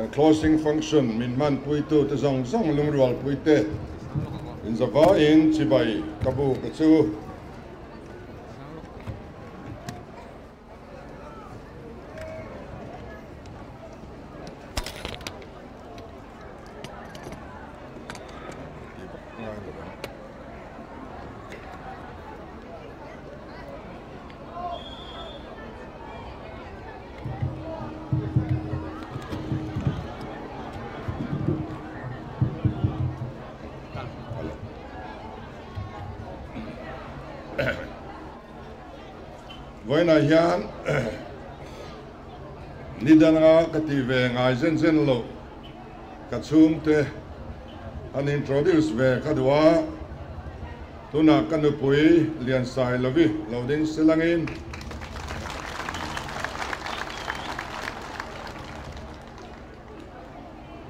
closing function min man pui tu te zong zong lung rual pui te in zava in chibai kabu kachu với này hian nidanga kative ngai zen lo kachum te an introduce ve kadwa tuna kanupui lian sai lovi loading silangin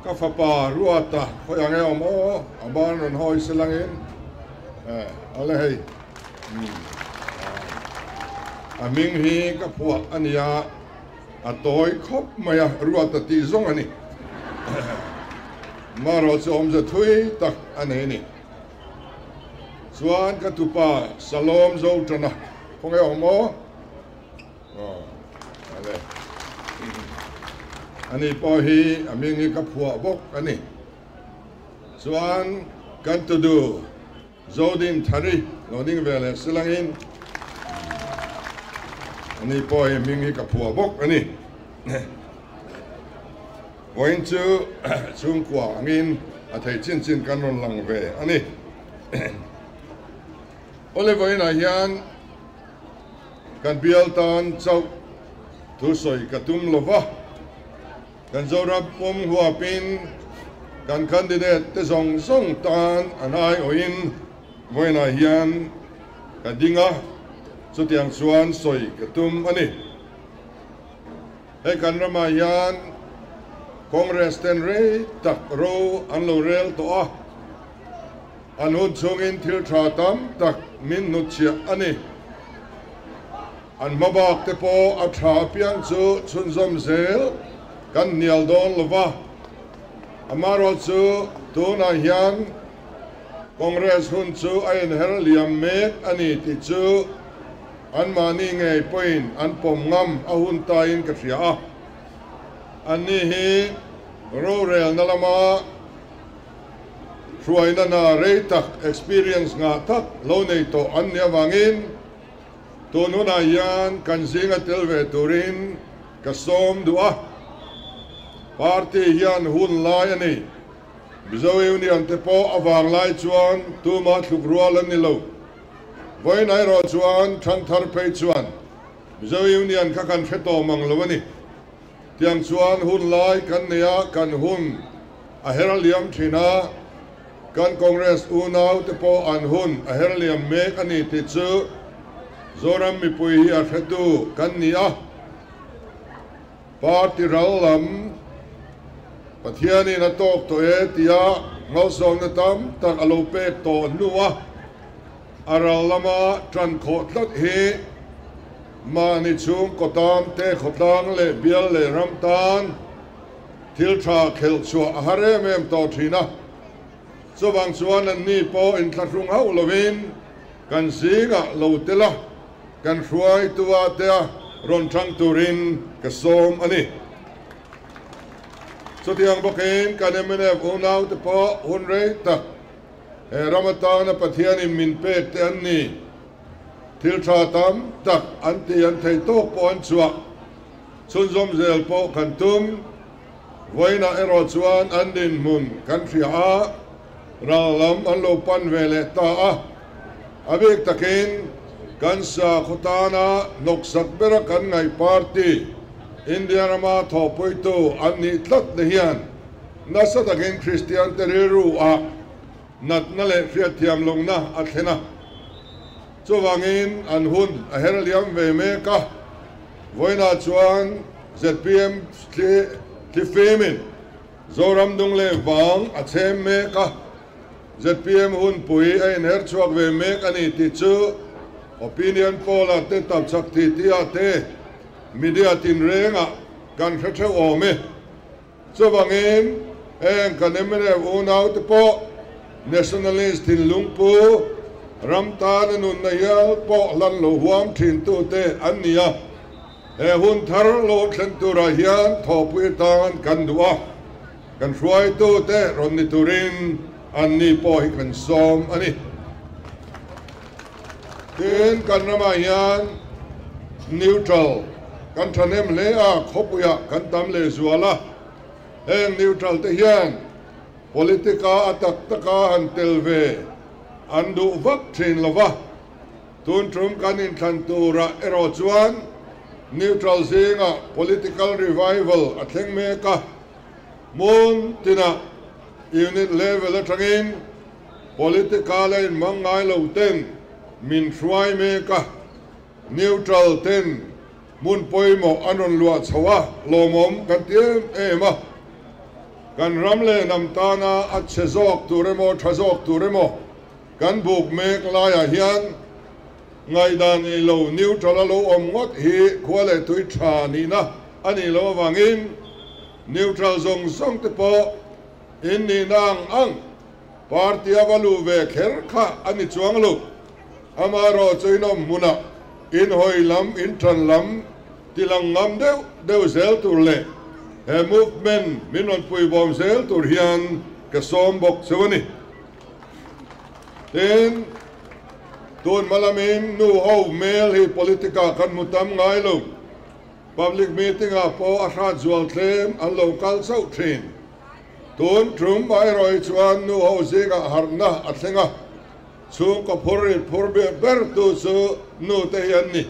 kafapa ruata khoyang e omo aban ron hoi silangin ale hei aming hi ka puak ania atoi khop maya ruata ti zong ani maro chom za thui tak ane ni chuan ka tupa salom zo tana khonge omo ale ani po hi aming hi ka puak bok ani chuan kan tu du zodin thari loading vele silangin ani poi mingi kapua bok ani going to chung kwa angin athai chin chin kanon lang ve ani ole voi na hian kan bial tan chau thu soi katum lova kan zorap pom hua pin kan candidate te zong zong tan anai oin voi na hian kadinga so tiang chuan soi katum ani he kan rama hian congress ten re tak ro an lo rel to a an hun chungin thil tha tam tak min nu chia ani an mabak te po a tha piang chu chun zom zel kan nial don lova amaro chu tuna hian congress hun chu ain her liam mek ani ti chu an mani ngay point an pom ngam ahun tain ka thia ani hi ro rel nalama ruai na reitak experience nga tak lo nei to an nia wangin to nu na yan kan singa telve turin ka som dua party hian hun lai ani bizawi uni an te po awang lai chuan tu ma thluk rual an ni lo voi nai ro chuan thang thar pe chuan bizawi union ka kan pheto mang lowani tiang chuan hun lai kan nia kan hun a heraliam thina kan congress unau te po an hun a heraliam mek ani ti chu zoram mi pui hi a phetu kan nia party ralam pathiani na tok to e tia ngosong na tam tak alo pe to nuwa aralama tran khotlat he mani chung kotam te khotang le bial le ramtan thil tha khel chua hare mem to thina chowang chuan an ni po in thlatung hau lovin kan singa lo tela kan hruai tuwa te ron thang turin ka som ani so tiang bokin kan emene unau te po hun rei tak Ramatana pathiani min pe te anni thil tha tam tak anti an thei to pon chuak chun zom zel po kan tum voina ero chuan an din mun kan thria a ralam an lo pan vele ta a abik takin kan sa khotana noksak bera kan ngai party india rama tho poito anni tlat le hian nasa takin christian tereru a nat na le fia thiam long na athena chowangin an hun a heraliam ve me ka voina chuan zpm ti femin zoram dung le wang a chem me ka zpm hun pui a her chuak ve me ani ti chu opinion poll a te tap chak ti ti a te media tin renga kan khathe o me cho vangin kan emene unau te po nationalist tin lungpu ramtan nun na ya po lan lo huam thin tu te ania hun thar lo thlen tu ra hian thopui tan kan duwa kan hruai tu te ron ni turin anni po hi kan som ani tin kan rama hian neutral kan thanem le a khopuya kan tam le zuala neutral te hian politika atak taka an telve andu vak thin lova tun trum kan in than tura ero chuan neutral zinga political revival atheng me ka mun tina unit level atangin political in mangai lo ten min hruai me ka neutral ten mun poimo anon lua chawa lomom kan tiem ema kan ramle namtana at chezok turemo thazok turemo kan buk mek laya hian ngai dan i lo neutral lo om ngot hi khwale tui tha ni na ani lo wangin neutral zong song te po in ni nang ang party avalu ve kher kha ani chuang lu amaro choinom muna in hoi lam in tran lam tilang ngam deu zel tur le he movement minon pui bom zel tur hian ka som bok sewani ten tun malamin nu ho mel hi politika kan mutam ngai lo public meeting a po a khat zual tlem a local sau thin tun trum bai roi chuan nu ho zinga harna a thenga chung ko phurbe ber tu chu nu te hian ni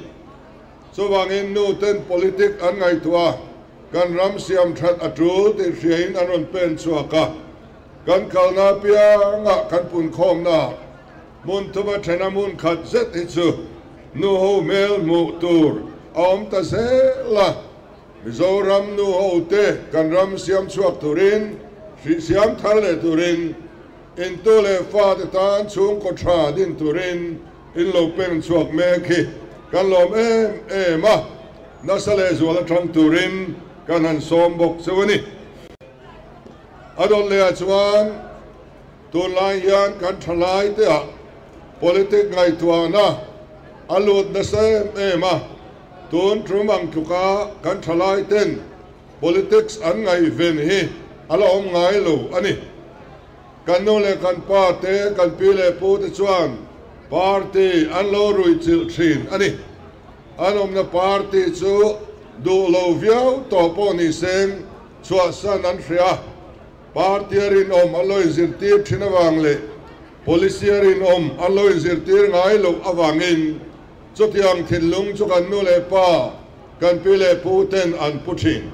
so wangin nu ten politik an ngai tua kan ram siam that atu te hrein anon pen chuaka kan kalna pia nga kan pun khom na mun thuma thena mun khat zet hi chu nu ho mel mu tur om ta se la mizoram nu ho te kan ram siam chuak turin siam thale turin in tole fa te tan chung ko tha din turin in lo pen chuak me khi kan lom ma nasale zuala thang turin kan han som bok sewani adol le chuan tun lai yan kan thalai te a politik ngai tuana alut na se ma tun trumang tuka kan thalai ten politics an ngai ven hi alom ngai lo ani kan no le kan pa te kan pi le pu te chuan party an lo rui chil thin ani anom na party chu du lo viau to po ni sen chua san an hria party rin om aloi zirtir thina wang le policy rin om aloi zirtir ngai lo awangin chotiang thinlung chu kan nu le pa kan pi le pu ten an puthin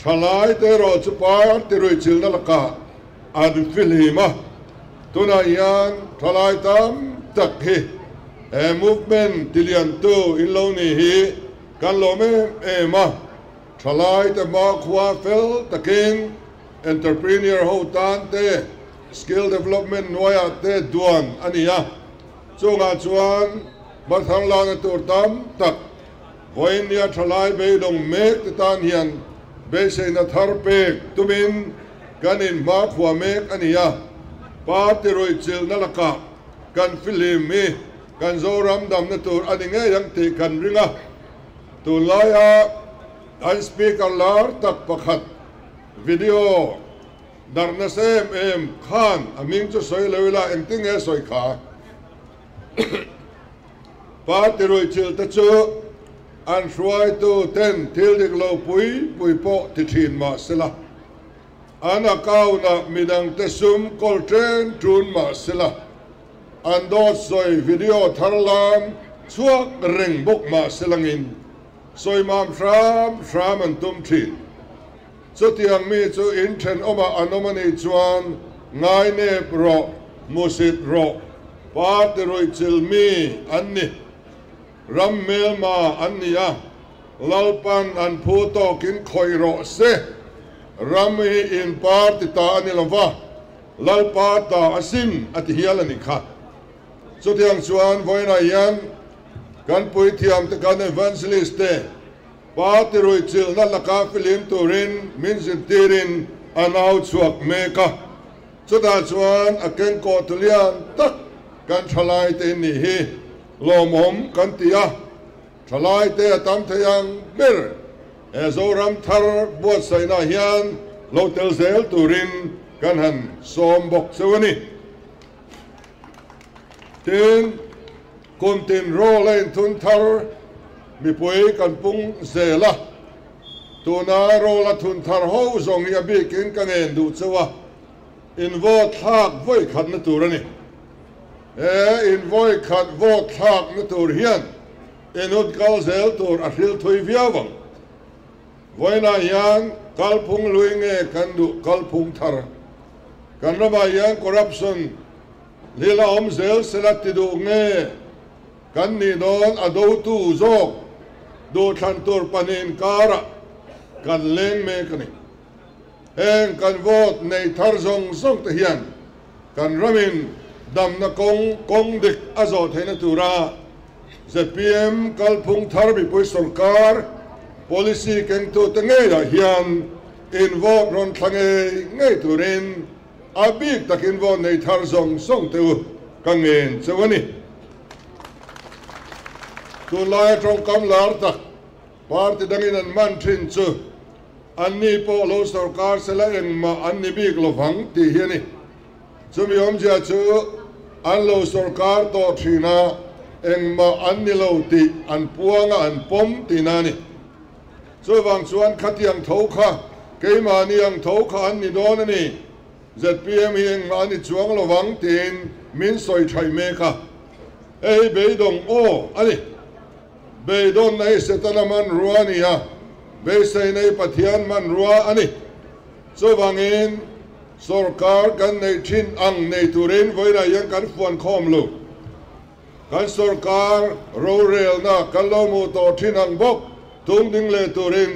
thalai te ro chu party rui chil na laka an filima tuna yan thalai tam tak hi movement tilian tu in lo ni hi kan lo me ma thalai te ma khwa fel takin entrepreneur ho tan te skill development noya te duan ania chunga chuan bathang la na tur tam tak voin ya thalai be dong mek te tan hian be se na thar pe tumin kanin ma khwa mek ania pa te roi chil na laka kan film mi kan zoram dam na tur ani nge yang ti kan ringa tu laya an speaker lar tak pakhat video darna sem khan aming chu soi leula engting e soi kha pa te roi chil ta chu an hruai tu ten thil dik lo pui po ti thin ma sela an akau na midang te sum kol tren trun ma sela an do soi video tharlam chuak reng bok ma selangin soi mam shram an tum thin so tiang mi chu in then oma anomani chuan ngai ne pro musit ro pa te roi chil mi anni ram mel ma annia lalpan an phu to kin khoi ro se ram hi in party ta ani lova lalpa ta asim at hialani kha so tiang chuan voina yan kan pui thiam te kan evangelist te pa te roi chil na laka film turin min sin tirin anau chuak meka chuta chuan a keng ko tulian tak kan thalai te ni hi lomom kan tia thalai te atam thayang ber ezoram thar buat saina hian lo tel zel turin kan han som bok sewani tin kontin ro len thun thar mi pui kan pung zela tuna ro la thun thar ho zong ya bi kin kan en du chawa in vo thak voi khat na turani in voi khat vo thak na tur hian enut kal zel tur a hil thui viawang voina hian kalphung luinge kan du kalphung thar kan rama hian corruption lila om zel selati du nge kan ni don ado tu zok do than tur panin kara kan leng me kani en kan vot nei thar zong zong te hian kan ramin dam na kong dik azo theina tura ZPM kalphung thar bi pui sarkar policy keng tu te nge da hian in vot ron thange nge turin abik takin vot nei thar zong zong te kan ngen chewani tu lai trong kam lar tak parti dangin an man thin chu anni po lo sarkar sela eng ma anni bik lo phang ti hiani chumi om ja chu an lo sarkar to thina eng ma anni lo ti an puanga an pom ti nani chu wang chuan khatiang tho kha keima ni ang tho kha anni don ani ZPM hi eng ma ani chuang lo wang tin min soi thai me kha ei beidong o ani beidon nei setana man ruania be sei nei pathian man rua ani so wangin sarkar kan nei thin ang nei turin voina yang kan fuan khom lu kan sarkar ro rel na kan lo mu to thin ang bok tung ding le turin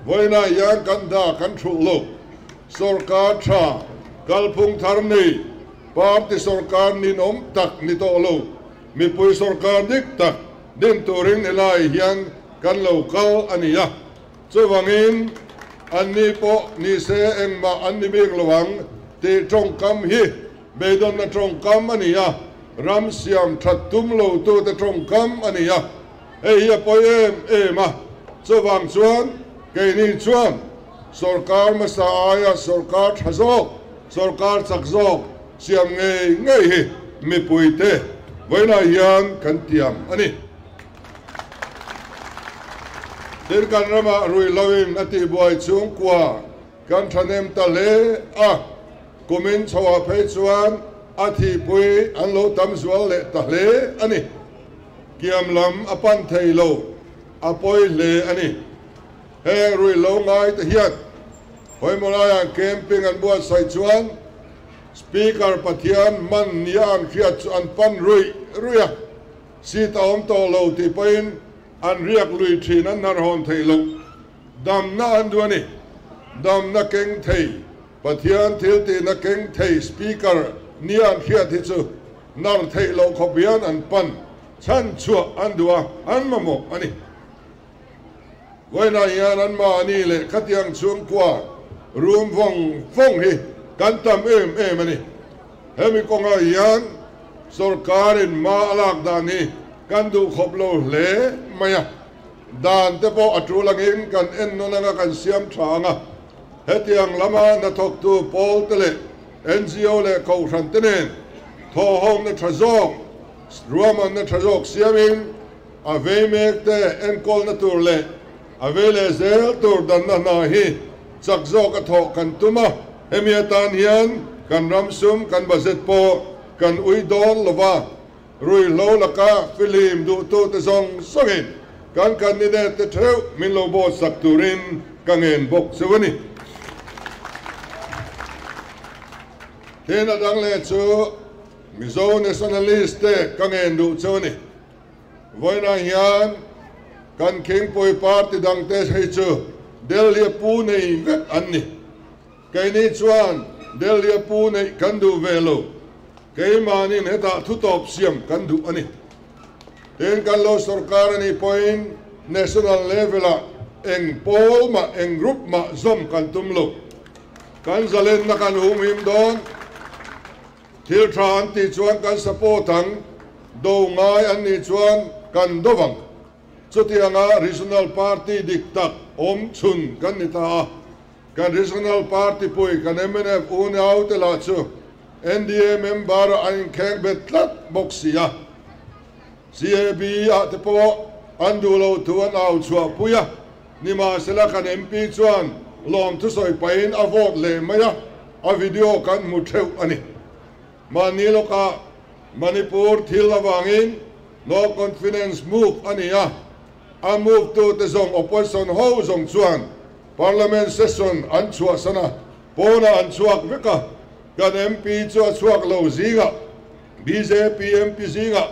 voina yang kan da kan thu lu sarkar tha kalphung thar nei parti sarkar ni nom tak ni to lu mi pui sarkar dik tak din turin elai hian kan local ania chu wangin anni po ni se engma anni bik lowang ti trong kam hi beidon na trong kam ania ram siam thattum lo tu te trong kam ania ei ya poem ema chu wang chuan ke ni chuan sarkar masaya sarkar thazok sarkar chakzok siam nge hi mi puite voina hian kan tiam ani tin kan rama rui lawin ati boy chung kwa kan thanem ta le a kumin chawa phei chuan athi pui an lo tam zual le ta le ani kiam lam apan thei lo apoi le ani he rui lo ngai ta hiat hoi molaya camping an buat sai chuan speaker pathian man nian khiat an pan ruya si ta om to lo ti pain an riak lui thin an nar hon thei lo dam na an duani dam na keng thei pathian thil ti na keng thei speaker nian khiat hi chu nar thei lo khopian an pan chan chua an dua an mamo ani voina hian an ma ani le khatiang chung kwa room vong hi kan tam em ani hemi konga hian sarkarin ma alak dani kan du khop lo le maya dan te po atulangin kan en no na kan siam thanga hetiang lama na thok tu pol tele NGO le ko ran tenen tho hom na thazok ruaman na thazok siamin ave mek te en kol na tur le ave le zel tur dan na hi chakzok a tho kan tuma hemiatan hian kan ramsum kan bazet po kan uidon lova rui lo laka film du tu te zong songin kan candidate te theu min lo bo sak turin kangen bok sewani tena dang le chu mizo nationalist te kangen du chewani voina hian kan king poi party dang te hei chu delhi pu nei vet anni kaini chuan delhi pu nei kan du velo keimanin heta thutop siam kan du ani ten kan lo sarkar ani point national level eng pol ma eng group ma zom kan tum lo kan zalen na kan him don thil than ti chuan kan support thang do ngai an ni chuan kan dowang chutianga regional party diktak om chun kan ni ta kan regional party pui kan MNF unau te la chu NDA member an kheng betlat boxia CAB a te po andulo tuan au chua puya nima sela kan MP chuan lom tu soi pain a vote le maya a video kan mu theu ani manilo ka Manipur thil awangin no confidence move ania a move to the zone opposition ho zong chuan parliament session an chua sana pona an chuak veka kan MP chuak lo zinga BJP MP zinga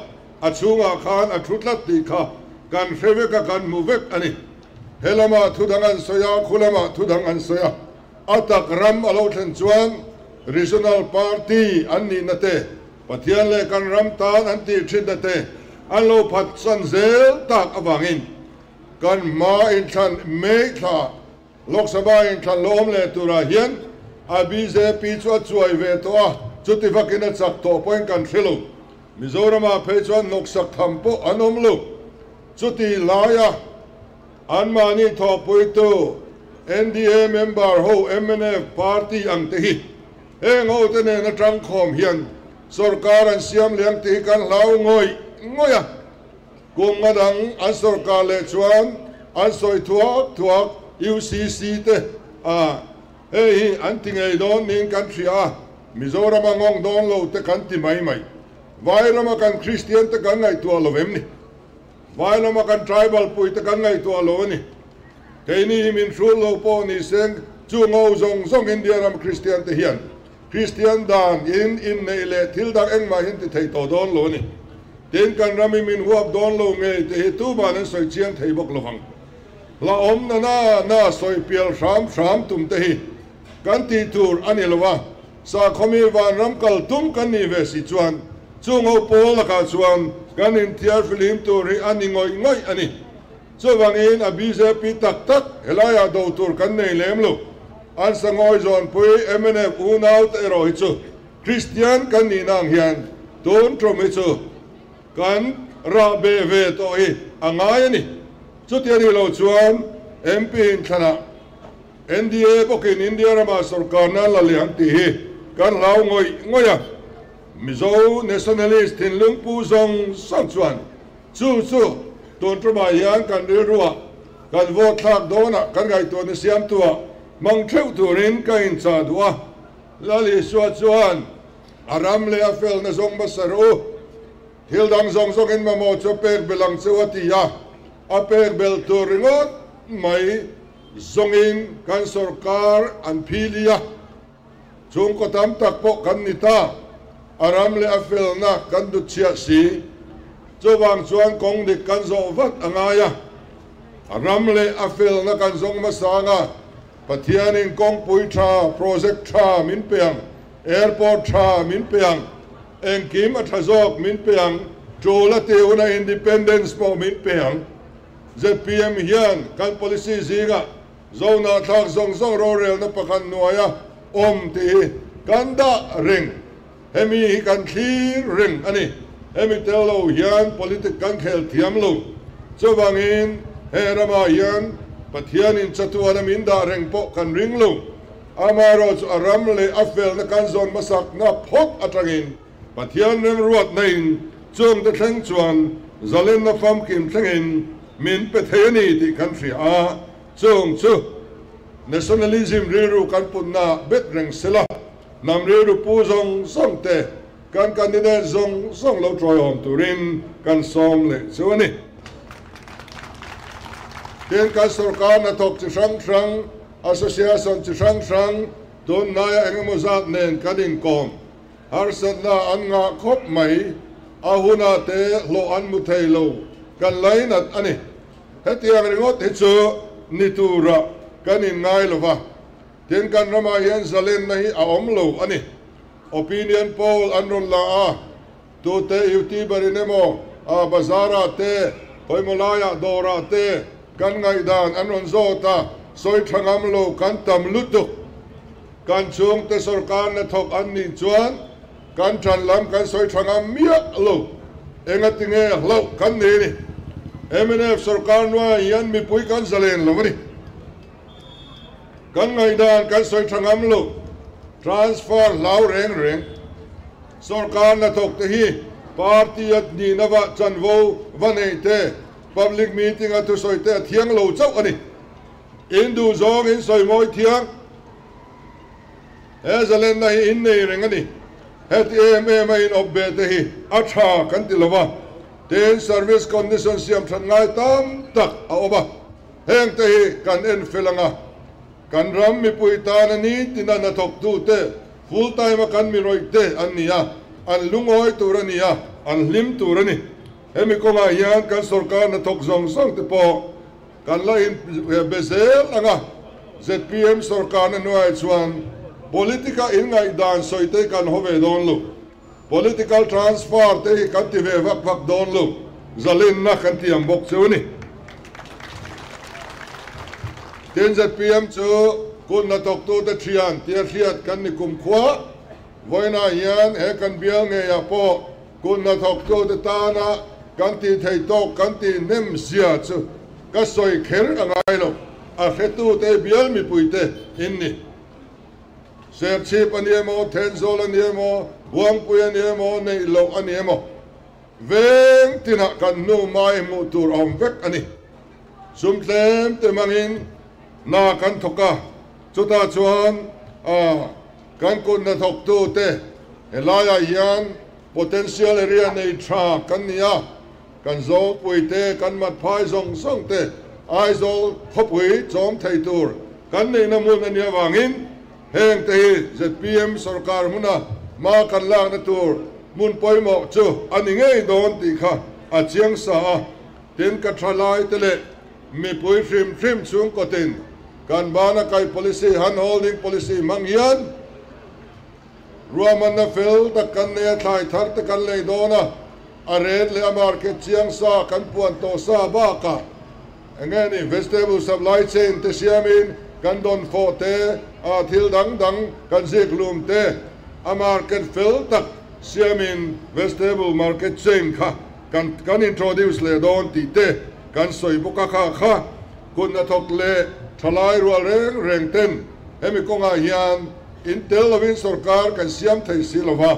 achunga khan a thutlat ti kha kan feveka kan muvek ani helama thudangan soya khulama thudangan soya atak ram alo thlen chuan regional party anni nate pathian le kan ram tan anti thidate alo phat san zel tak awangin kan ma in than me tha lok sabha in than lom le tura hian a BJP chuai ve to a chuti vakina chak to point kan thilo Mizorama pe chuan nok sak thampo anom lu chuti laya anmani tho pui tu NDA member ho MNF party ang te hi ngo te ne na tang khom hian sarkar an siam liang te kan lau ngoya kum ngadang an sarkar le chuan an soi thuak UCC te hi an tingai don ning kan thria Mizoram ngong don lo te kan ti mai vailama kan Christian te kan ngai tua lovem ni vailama kan tribal pui te kan ngai tua lo ni keini min shul lo po ni seng chu ngo zong India ram Christian te hian Christian dan in nei le thil dak eng ma hin te thei to don lo ni ten kan rami min huap don lo nge te tu ban an soi chiang thei bok lovang la om na soi pial sham tum te hi kan ti tur anilowa sa khomi van ram kal tum kan ni ve si chuan chungo pol ka chuan kan in tiar film tur hi ani ngoi ani chuwangin a BJP tak helaya do tur kan nei lemlo an sangoi zon pui MNF unau te ro hi chu Christian kan ni nang hian ton trom hi chu kan ra be ve to hi angai ani chutiari lo chuan MP in thana NDA bokin India rama sarkar na la liang ti hi kan lau ngoya Mizo nationalist in lungpu zong sang chuan chu ton troma hian kan rirua kan vote thak dona kan gai to ni siam tua mang theu turin ka in cha dua lali chuan aram le afel na zong basaru hildang zong in mamo cho pek belang chuati ya a pek bel turingot mai zongin kan sarkar an philia chung ko tam tak po kan nita aram le afel na kan du chia si chowang chuan kong dik kan zo vat angaya aram le afel na kan zong masanga pathian in kong pui tha project tha min peang airport tha min peang engkim athazok min peang chola te una independence po min peang ZPM hian kan policy zinga zona thak zong rorel na pakan nuaya om ti kanda ring hemi kan thir ring ani hemi telo hian politik kan khel thiam lo chowangin herama hian pathian in chatuana min da reng po kan ring lo amaro chu aram le afel na kan zon masak na phok atangin pathian rem ruat nain chung de thleng chuan zalen na fam kim thlengin min pe theni ti kan thri a chung chu nationalism riru kan punna bet reng sela nam riru pu zong te kan candidate zong lo troi hom turin kan som le chuani ten kan sarkar na tok chi sang association chi sang don naya engmozat nen kadin kom har satna an nga khop mai ahuna te lo an muthei lo kan lainat ani hetiang ringot hi chu nitura kanin ngai lova ten kan rama hian zalen na hi a om lo ani opinion poll anron la a tu te youtuber inemo a bazara te hoimolaya dora te kan ngai dan anron zota soi thangam lo kan tam lutuk kan chung te sarkar na thok an ni chuan kan tran lam kan soi thanga miak lo enga tinge lo kan ni ni MNF sarkar noa yan mi pui kan zalen lo ni kan ngai dan kan soi thangam lo transfer lau reng sarkar na thok te hi party at ni na va chan vo vanei te public meeting atu soi te thiang lo chau ani indu zong in soi moi thiang zalen na hi in nei reng ani het in obbe te hi acha kan tilova ten service condition siam than ngai tam tak a oba heng te hi kan en filanga kan ram mi pui ta na ni tina na thok tu te full time kan mi roi te ania an lungoi turania an lim turani hemi ko ma yan kan sarkar na thok zong sang te po kan la in bezel anga ZPM sarkar na noi chuan politika in ngai dan soite kan hove don lu political transfer te kan ti ve vak don lu zalin na kan ti am bok chuni ten ZPM chu kun na tok tu te thian tia thiat kan ni kum khwa voina yan he kan bial nge ya po kun na thok tu te ta na kan ti thei tok kan ti nem sia chu ka soi kher angai lo a khetu te bial mi puite inni Serchhip aniemo tenzol aniemo buang pui aniemo nei lo aniemo veng tina kan nu mai mu tur om vek ani sum tlem te mangin na kan thoka chuta chuan kan kun na thok tu te helaya yan potential area nei tha kan nia kan zo pui te kan mat phai zong song te ai zo khopui chom thei tur kan nei na mun ania wangin heng te ZPM sarkar muna ma kan lang na tur mun poi mo chu ani ngei don ti kha a chiang sa tin ka thalai tele mi poi trim chung ko tin kan bana kai policy han holding policy mangyan ruaman na fel ta kan ne thai thar ta kan le dona a red le market chiang sa kan puan to sa ba ka engeni vegetable supply chain te siamin kan don fo te a thil dang kan zik lum te a market fill tak siamin vegetable market chain kha kan introduce le don ti te kan soi buka kha kun na thok le thalai rual reng ten hemi konga hian intel lovin sarkar kan siam thei silova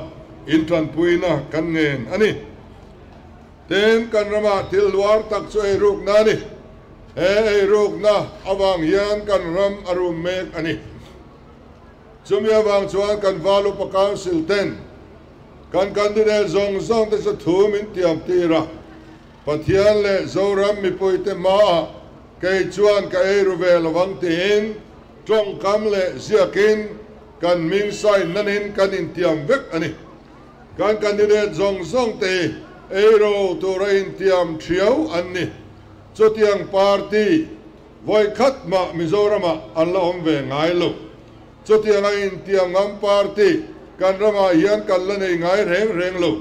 intran puina kan ngen ani ten kan rama thil luar tak chu e ruk na ni ruk na awang hian kan ram arum mek ani chumi awang chuan kan valu pa council ten kan candidate zong te sa thum in tiam tira pathian le zoram mi poite ma kei chuan ka ruvel awang tin trong kam le ziakin kan ming sai nanin kan in tiam vek ani kan candidate zong te ero tura in tiam thiau ani chotiang party voi khat ma mizorama alla om ve ngai lo chotiang in tiang ngam party kan rama hian kan la nei ngai reng lo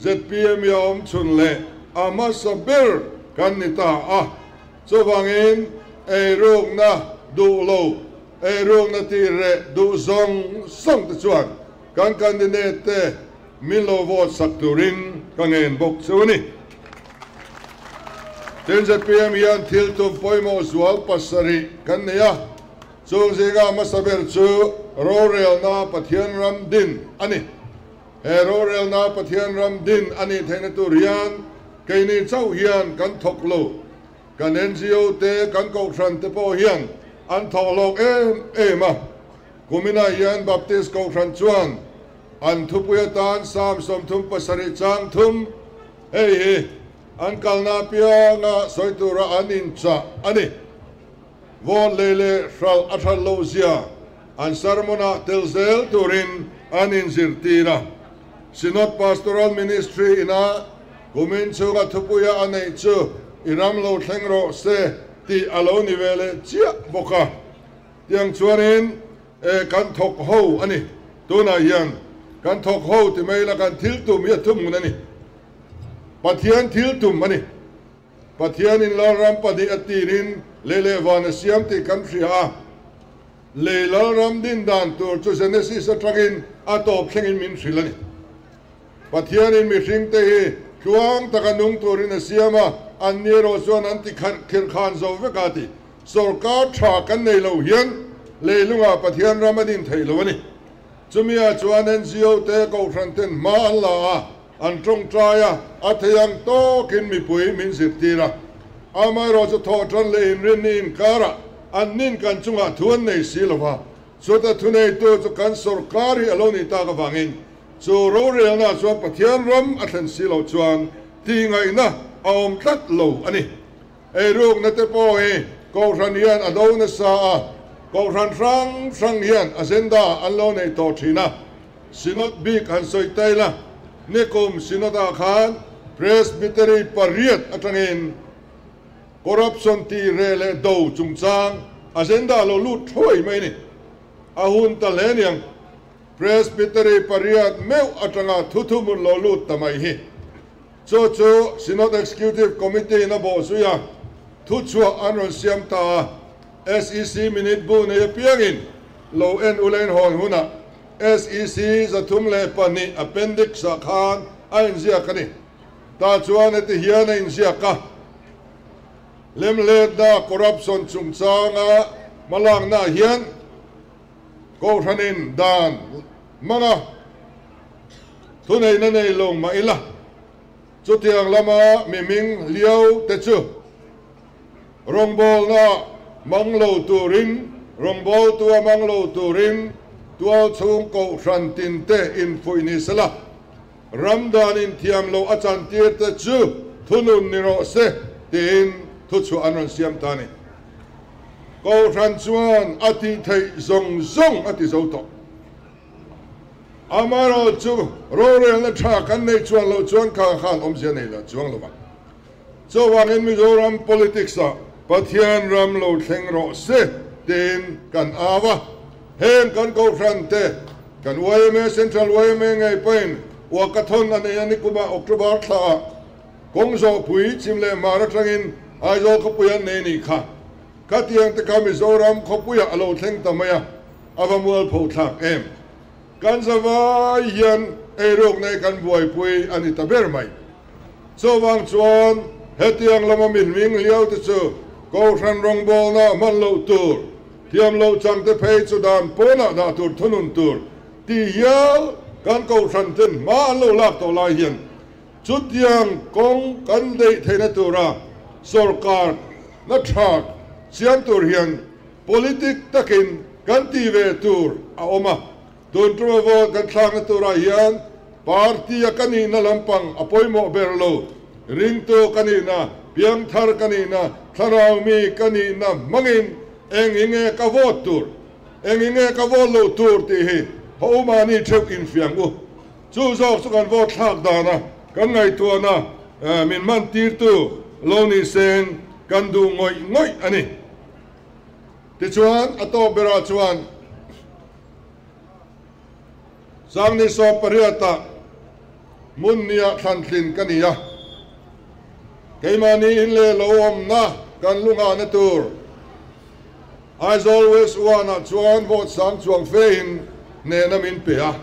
ZPM ya om chun le ama saber kan ni ta so wangin rong na du lo rong na ti re du zong song te chuan kan candidate te milo vot sakturin kangen bok chuni ten ZPM yan thil tu poimo zual pasari kan ya chung ziga masaber chu rorel na pathian ram din ani rorel na pathian ram din ani thena tu rian keini chau hian kan thok lo kan NGO te kan ko tran te po hian an tholok ma kumina hian baptist ko tran chuan an thupuya tan sam som thum pasari chang thum an kalna pia nga soitura anin cha ani von lele shal athal lozia an sarmona telzel turin anin zirtira sinot pastoral ministry ina kumin chuga thupuya anei chu iram lo thlengro se ti alo nivele chia boka tiang chuanin kan thok ho ani tuna hian kan thok ho ti meila kan thil tu mi thum ani pathian thil tum ani pathian in la ram padi atirin lele van siam ti kan thria leilal ram din dan tur chu genesis atangin atop thlengin min thrilani pathian in mi hring te hi thuang takanung turin asiama anniro chuan anti khir khan zo vekati sarkar tha kan nei lo hian leilunga pathian ramadin theilowani chumia chuan NGO te ko thranten ma an la an trong traya athayang to kin mi pui min sirtira amai ro chu tho tran le in rin in kara an nin kan chunga thuan nei silova chuta thunei tu chu kan sarkari aloni ta ka wangin chu ro re na chuan pathian ram athan silo chuan ti ngai na om tlat lo ani e ruk na te po e ko ran hian ado na sa ko ran sang hian agenda an lo nei to thina sinot bik an soi taila nikum sinota khan presbytery pariat atangin corruption ti rele do chungchang agenda lo lut thoi mai ni ahun ta leniang presbytery pariat meu atanga thuthumun lo lut tamai hi cho synod executive committee na bo suya thu chua anron siam ta SEC minute bu ne piangin lo en ulen hon huna SEC zathum le pani appendix sa khan ain zia kani ta chuan te hian in zia ka lem le da corruption chungchanga malang na hian ko thanin dan manga thunei na nei long ma ila chu tiang lama miming liao te chu rongbol na manglo turin rongbol tu manglo turin tual chung ko rantin te in foini sala ramdan in thiam lo achan tir te chu thunun ni ro se tin thu chu anon siam tani ko ran chuan ati thei zong ati zo to amaro chu ro re la tha kan nei chuan lo chuan kha khan om sia nei la chuang lo ba so wangin Mizoram politics a pathian ram lo thleng ro se tin kan awa hen kan ko ran te kan YMA central YMA ngai pain wa kathon ane ani kuma October tha kong zo pui chimle mara tangin ai zo ko puyan nei ni kha katiang te ka Mizoram ko puya alo thleng tamaya avamul pho thak em kan zawa hian erok nei kan buai pui ani taber mai so wang chuan hetiang lama min ming liao te chu ko ran rong bol na man lo tur thiam lo chang te phei chu dan pona da tur thunun tur ti hial kan ko ran ten ma lo lak to lai hian chu tiang kong kan dei theina tura sarkar na thak siam tur hian politik takin kan ti ve tur a oma don trovo kan thlang tura hian party kanina lampang apoimo berlo ringto kanina piang thar kanina tharau mi kanina mangin enginge ka vote tur enginge ka vote lo tur ti hi ho mani thuk in fiang u chu zo su kan vote thak dana kan ngai tu na min man tir tu lo ni sen kan du ngoi ani ti chuan ato bera chuan Sangni so pariata munnia thantlin kania keimani inle loom na kan lunga na tur as always wana chuan vot sang chuang fein ne na min pea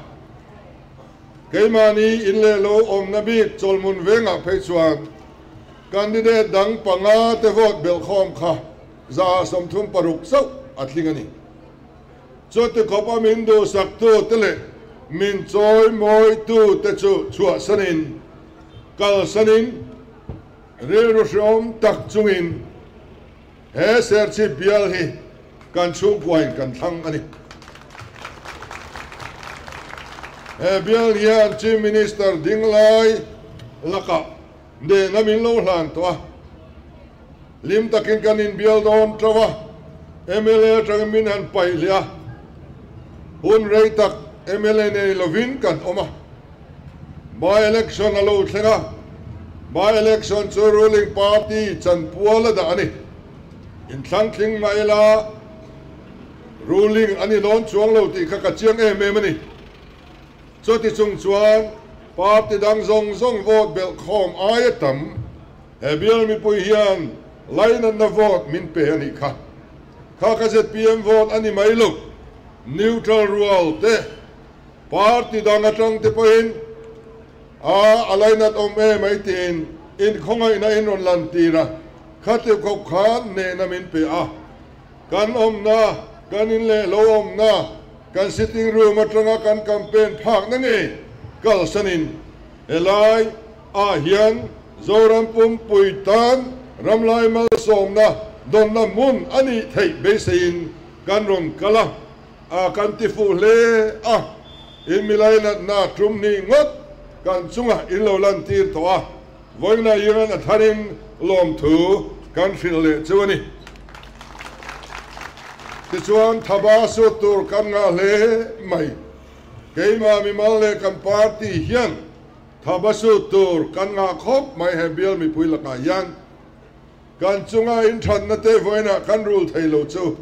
keimani inle loom na bi cholmun venga phei chuan candidate dang panga te vot bel khom kha za somthum paruk so atlingani chote khopa min do sakto tele min choi moi tu te chu chua sanin kal sanin re ro shom tak chungin he Serchhip Bial hi kan chung point kan thang ani he Bial hian chief minister dinglai laka de namin lo hlan to lim takin kanin Bial don trawa MLA tangmin han pai lia hun rei tak MLA ne lovin kan oma by election alo thenga by election chu ruling party chan puala da ani in thankling maila ruling ani lon chuang lo ti kha ka chiang em ani cho ti chung chuan party dang zong vote bel khom ayatam Bial mi pui hian line na vote min pe ani kha kha ka ZPM vote ani mai lu neutral rule te party dang atang te poin alainat ome mai tin in khongai na in ron lan tira khate ko khan ne na min pe kan na kan in le lo na kan sitting room atanga kan campaign phak na nge kal sanin elai hian zoram pum puitan ramlai mal som na don na mun ani thei besin kan ron kala kan ti fu le in milai na trum ni ngot kan chunga in lo lan tir to voina yan atharin lom thu kan fil le chuani ti chuan thaba su tur kan nga le mai keima mi mal le kan party hian thaba su tur kan nga khop mai he bial mi pui laka yan kan chunga in than na te voina kan rule thei lo chu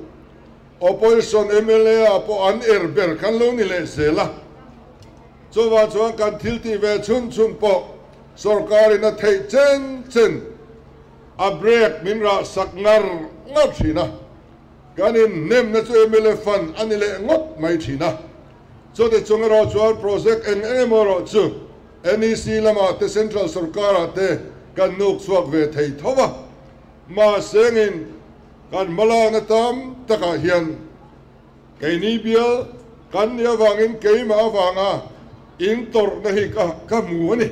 opposition MLA po an erber kan lo ni le sela chuwa chuan kan thilti ve chun po sarkari na thei chen a break min ra saknar ngot thina kanin nem na chu MLA fan anile ngot mai thina so de chungaro chuan project emoro chu NEC lama te central sarkara te kan nuk suak ve thei thowa ma sengin kan mala na tam taka hian kaini bial kan ya wangin keima wanga in tor na hi ka mu ani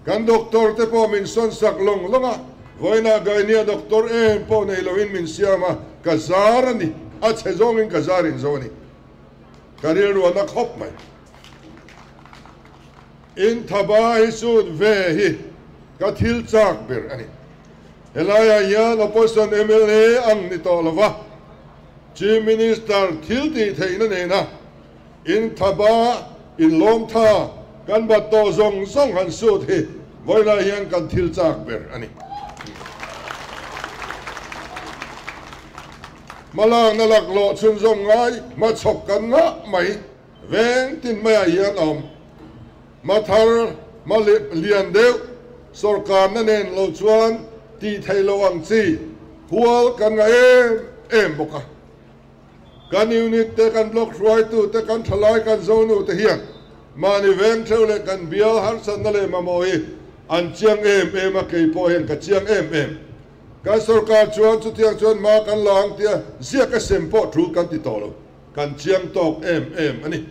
kan doktor te po min son sak longa voina gainia doktor po nei loin min siama kazarani a chezongin kazarin zoni karir wa na khop mai in thabai sud ve hi ka thil chak ber ani elaya yan opposition MLA ang ni tolova chief minister thilti theina nena in thaba in lom tha kan ba to zong han su thi voina yan kan thil chak ber ani malang na lak lo chun zong ngai ma chok kan nga mai veng tin mai yan ma thar ma lian deu sarkar na nen lo chuan ti thei lo ang chi hual kan nga em boka kan unit te kan block roi tu te kan thalai kan zonu te hian mani veng thole kan bial har san na le mamoi an chiang em a kei po hen ka chiang em ka sarkar chuan chu tiang chuan ma kan lang tia zia ka sempo thu kan ti tolo kan chiang tok em ani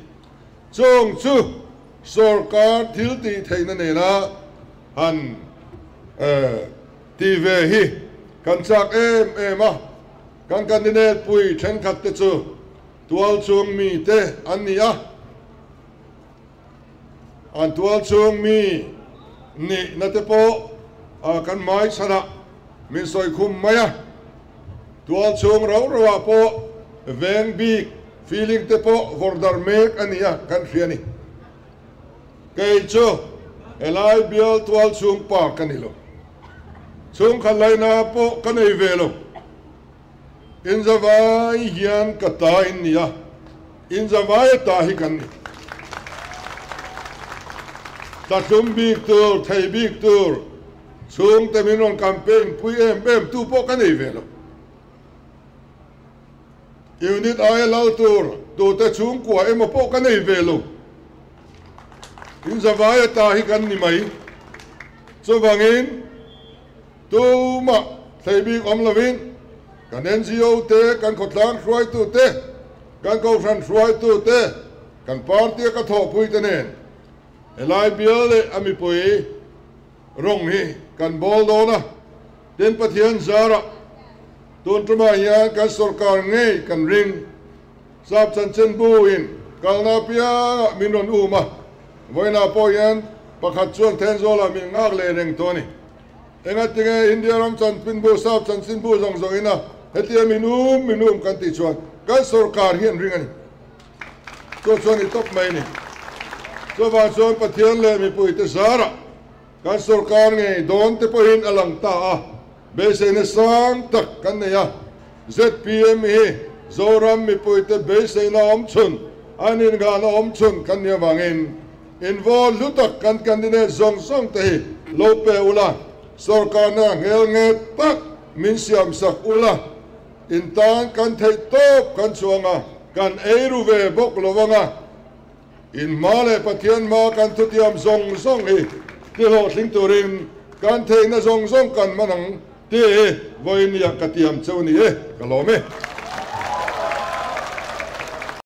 chung chu sarkar thil ti theina ne na han ti ve hi kan chak em kan candidate pui then khat te chu tual chung mi te an ni an tual chung mi ni na te po kan mai sana min soi khum maya tual chung rawa po veng big feeling te po vordar mek ania kan fiani kei chu elai bial tual chung pa kanilo chung khalai na po kanei velo in zawai hian kata in nia in zawai ta hi kan ni ta tum big tur thei big tur chung te min on campaign pui em tu po kanei velo unit ai lau tur tu te chung kwa em po kanei velo in zawai ta hi kan ni mai chu wangin tu ma thei big om lovin kan NGO te kan khotlan hruai tu te kan ko fran hruai tu te kan party ka tho pui te nen elai bial ami pui rong hi kan bol dona ten pathian zara tun truma ya kan sarkar ngei kan ring sap chan chen bu in kalna pia minon uma voina po yan pakhat chuan ten zola min ngak le reng toni engat tinge India ram chan pin bu sap chan sin bu zong ina hetia minum kan ti chuan kan sarkar hian ring ani to chuan i top mai ni to ba chuan pathian le mi pui te zara kan sarkar nge don te po hin alang ta be se ne sang tak kan ne ya ZPM hi zoram mi pui te be se na om chun anin ga na om chun kan ne wangin involve lutak kan candidate zong te hi lope ula sarkar na ngel nge tak min siam sak ula in tan kan thei top kan chuanga kan eiru ve bok lowanga in male pathian ma kan thutiam zong zong hi ti ho thling turin kan thei na zong zong kan manang ti voinia katiam choni e kalome